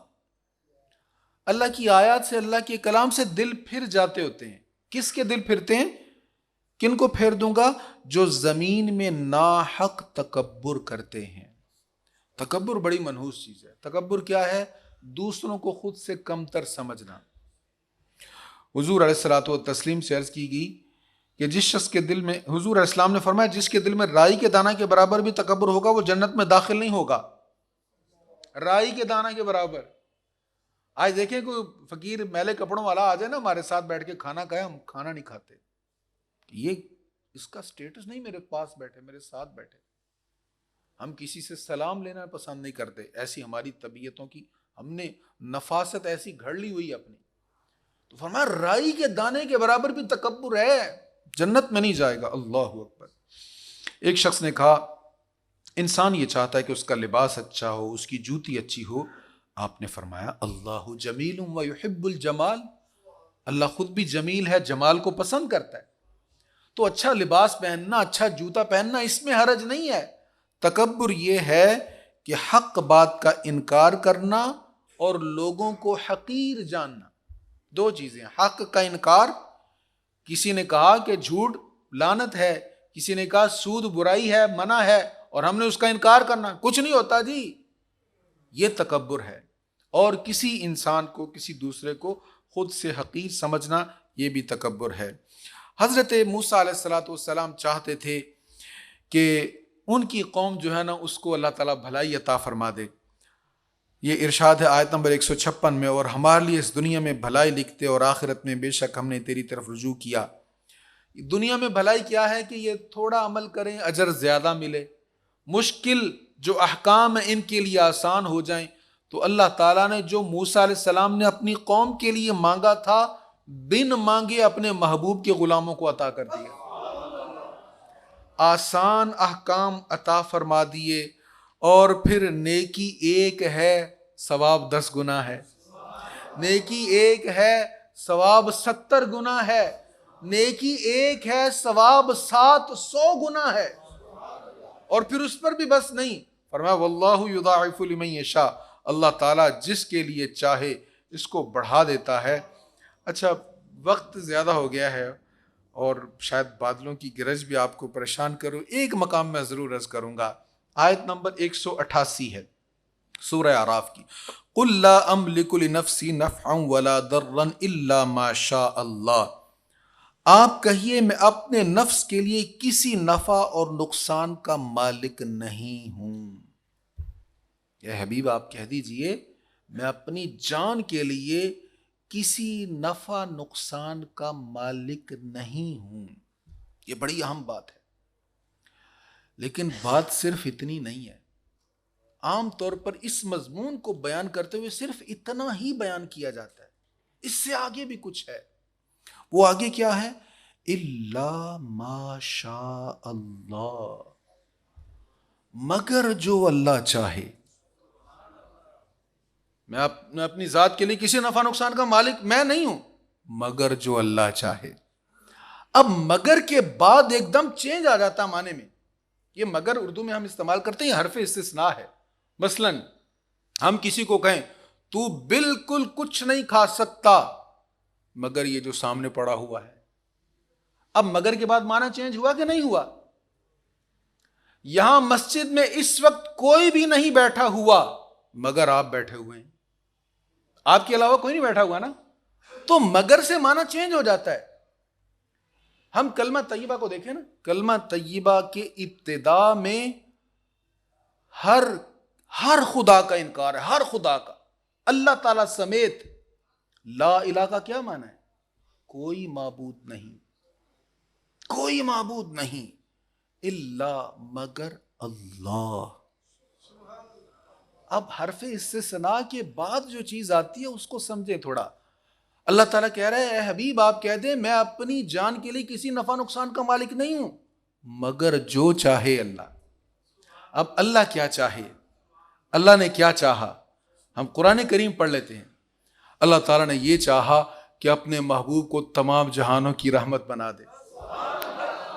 اللہ کی آیات سے, اللہ کے کلام سے دل پھر جاتے ہوتے ہیں. کس کے دل پھرتے ہیں؟ کن کو پھیر دوں گا؟ جو زمین میں ناحق تکبر کرتے ہیں. تکبر بڑی منحوس چیز ہے. تکبر کیا ہے؟ دوسروں کو خود سے کمتر سمجھنا. حضور علیہ الصلوۃ والتسلیم سے عرض کی گئی کہ جس شخص کے دل میں, حضور علیہ السلام نے فرمایا جس کے دل میں رائی کے دانہ کے برابر بھی تکبر ہوگا وہ جنت میں داخل نہیں ہوگا. رائی کے دانہ کے برابر. آج دیکھیں کوئی فقیر میلے کپڑوں والا آ جائے نا ہمارے ساتھ بیٹھ کے کھانا کھائے, ہم کھانا نہیں کھاتے. یہ اس کا سٹیٹس نہیں میرے پاس بیٹھے, میرے ساتھ بیٹھے. ہم کسی سے سلام لینا پسند نہیں کرتے. ایسی ہماری طبیعتوں کی, ہم نے نفاست ایسی گھڑ لی ہوئی اپنی. تو فرمایا رائی کے دانے کے برابر بھی تکبر ہے, جنت میں نہیں جائے گا. اللہ اکبر. ایک شخص نے کہا انسان یہ چاہتا ہے کہ اس کا لباس اچھا ہو, اس کی جوتی اچھی ہو. آپ نے فرمایا اللہ جمیل و یحب الجمال, اللہ خود بھی جمیل ہے, جمال کو پسند کرتا ہے. تو اچھا لباس پہننا, اچھا جوتا پہننا, اس میں حرج نہیں ہے. تکبر یہ ہے کہ حق بات کا انکار کرنا اور لوگوں کو حقیر جاننا. دو چیزیں, حق کا انکار, کسی نے کہا کہ جھوٹ لعنت ہے, کسی نے کہا سود برائی ہے, منع ہے, اور ہم نے اس کا انکار کرنا, کچھ نہیں ہوتا جی, یہ تکبر ہے. اور کسی انسان کو, کسی دوسرے کو خود سے حقیر سمجھنا, یہ بھی تکبر ہے. حضرت موسیٰ علیہ الصلوۃ والسلام چاہتے تھے کہ ان کی قوم جو ہے نا اس کو اللہ تعالیٰ بھلائی عطا فرما دے. یہ ارشاد ہے آیت نمبر 156 میں, اور ہمارے لیے اس دنیا میں بھلائی لکھتے اور آخرت میں بے شک ہم نے تیری طرف رجوع کیا. دنیا میں بھلائی کیا ہے کہ یہ تھوڑا عمل کریں, اجر زیادہ ملے. مشکل جو احکام ہیں ان کے لیے آسان ہو جائیں. تو اللہ تعالیٰ نے جو موسیٰ علیہ السلام نے اپنی قوم کے لیے مانگا تھا, بن مانگے اپنے محبوب کے غلاموں کو عطا کر دیا. آسان احکام عطا فرما دیے. اور پھر نیکی ایک ہے, ثواب 10 گنا ہے. نیکی ایک ہے, ثواب 70 گنا ہے. نیکی ایک ہے, ثواب 700 گنا ہے. اور پھر اس پر بھی بس نہیں, فرمایا واللہ یضاعف لمن یشاء, اللہ تعالیٰ جس کے لیے چاہے اس کو بڑھا دیتا ہے. اچھا وقت زیادہ ہو گیا ہے اور شاید بادلوں کی گرج بھی آپ کو پریشان کروں. ایک مقام میں ضرور عرض کروں گا. آیت نمبر 188 ہے سورہ اعراف کی. قل لا املک لنفسی نفعا ولا ضرا الا ما شاء اللہ. آپ کہیے میں اپنے نفس کے لیے کسی نفع اور نقصان کا مالک نہیں ہوں. اے حبیب آپ کہہ دیجئے میں اپنی جان کے لیے کسی نفع نقصان کا مالک نہیں ہوں. یہ بڑی اہم بات ہے. لیکن بات صرف اتنی نہیں ہے. عام طور پر اس مضمون کو بیان کرتے ہوئے صرف اتنا ہی بیان کیا جاتا ہے, اس سے آگے بھی کچھ ہے. وہ آگے کیا ہے؟ الا ما شاء اللہ, مگر جو اللہ چاہے. میں اپنی ذات کے لیے کسی نفع نقصان کا مالک میں نہیں ہوں, مگر جو اللہ چاہے. اب مگر کے بعد ایک دم چینج آ جاتا معنی میں. یہ مگر اردو میں ہم استعمال کرتے ہیں, حرف استثناء ہے. مثلا ہم کسی کو کہیں تو بالکل کچھ نہیں کھا سکتا مگر یہ جو سامنے پڑا ہوا ہے. اب مگر کے بعد معنی چینج ہوا کہ نہیں ہوا؟ یہاں مسجد میں اس وقت کوئی بھی نہیں بیٹھا ہوا مگر آپ بیٹھے ہوئے ہیں, آپ کے علاوہ کوئی نہیں بیٹھا ہوا نا, تو مگر سے معنی چینج ہو جاتا ہے. ہم کلمہ طیبہ کو دیکھیں نا، کلمہ طیبہ کے ابتدا میں ہر خدا کا انکار ہے، ہر خدا کا، اللہ تعالی سمیت۔ لا الہ کا کیا معنی ہے؟ کوئی معبود نہیں، کوئی معبود نہیں الا مگر اللہ۔ اب حرف استثناء کے بعد جو چیز آتی ہے اس کو سمجھے تھوڑا۔ اللہ تعالیٰ کہہ رہا ہے اے حبیب آپ کہہ دیں میں اپنی جان کے لیے کسی نفع نقصان کا مالک نہیں ہوں مگر جو چاہے اللہ۔ اب اللہ کیا چاہے، اللہ نے کیا چاہا؟ ہم قرآن کریم پڑھ لیتے ہیں۔ اللہ تعالیٰ نے یہ چاہا کہ اپنے محبوب کو تمام جہانوں کی رحمت بنا دے،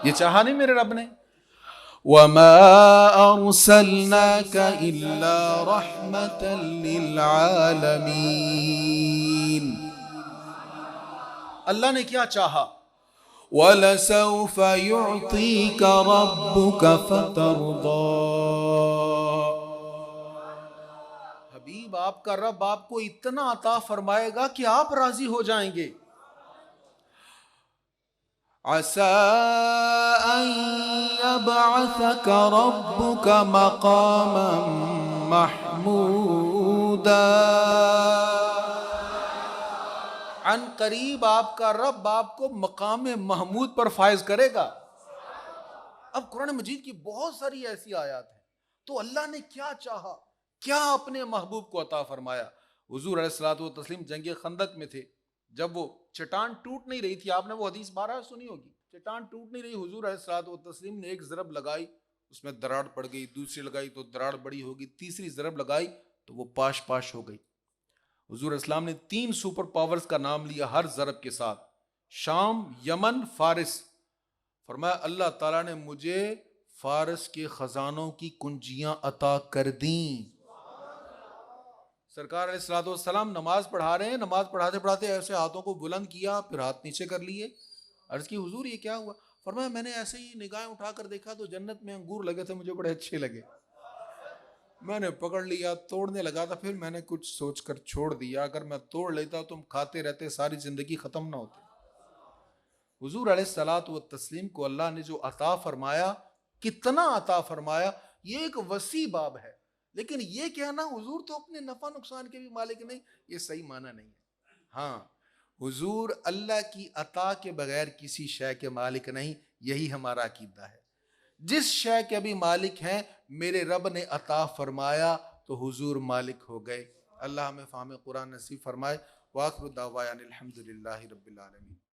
یہ چاہا نہیں میرے رب نے؟ وَمَا أَرْسَلْنَاكَ إِلَّا رَحْمَةً لِّلْعَالَمِينَ۔ اللہ نے کیا چاہا؟ وَلَسَوْفَ يُعْطِيكَ رَبُّكَ فَتَرْضَىٰ۔ حبیب آپ کا رب آپ کو اتنا عطا فرمائے گا کہ آپ راضی ہو جائیں گے۔ عَسَىٰ أَن يَبْعَثَكَ رَبُّكَ مَقَامًا مَحْمُودًا۔ عن قریب آپ کا رب آپ کو مقام محمود پر فائز کرے گا۔ اب قرآن مجید کی بہت ساری ایسی آیات ہیں۔ تو اللہ نے کیا چاہا، کیا اپنے محبوب کو عطا فرمایا؟ حضور علیہ الصلوۃ والتسلیم جنگ خندق میں تھے، جب وہ چٹان ٹوٹ نہیں رہی تھی، آپ نے وہ حدیث بارہ سنی ہوگی، چٹان ٹوٹ نہیں رہی، حضور علیہ الصلوۃ والتسلیم نے ایک ضرب لگائی، اس میں دراڑ پڑ گئی، دوسری لگائی تو دراڑ بڑی ہوگی، تیسری ضرب لگائی تو وہ پاش پاش ہو گئی۔ حضور اسلام نے 3 سپر پاورز کا نام لیا ہر ضرب کے ساتھ، شام، یمن، فارس۔ فرمایا اللہ تعالیٰ نے مجھے فارس کے خزانوں کی کنجیاں عطا کر دیں۔ سرکار علیہ الصلوۃ والسلام نماز پڑھا رہے ہیں، نماز پڑھاتے پڑھاتے ایسے ہاتھوں کو بلند کیا، پھر ہاتھ نیچے کر لیے۔ عرض کی حضور یہ کیا ہوا؟ فرمایا میں نے ایسے ہی نگاہیں اٹھا کر دیکھا تو جنت میں انگور لگے تھے، مجھے بڑے اچھے لگے، میں نے پکڑ لیا، توڑنے لگا تھا، پھر میں نے کچھ سوچ کر چھوڑ دیا، اگر میں توڑ لیتا تم کھاتے رہتے ساری زندگی ختم نہ ہوتی۔ حضور علیہ الصلوۃ والتسلیم کو اللہ نے جو عطا فرمایا، کتنا عطا فرمایا، یہ ایک وسیع باب ہے، لیکن یہ کہنا حضور تو اپنے نفع نقصان کے بھی مالک نہیں، یہ صحیح معنی نہیں ہے۔ ہاں حضور اللہ کی عطا کے بغیر کسی شے کے مالک نہیں، یہی ہمارا عقیدہ ہے۔ جس شے کے بھی مالک ہیں میرے رب نے عطا فرمایا تو حضور مالک ہو گئے۔ اللہ ہمیں فہم قرآن نصیب فرمائے۔ وآخر دعوانا الحمد للہ رب العالمین۔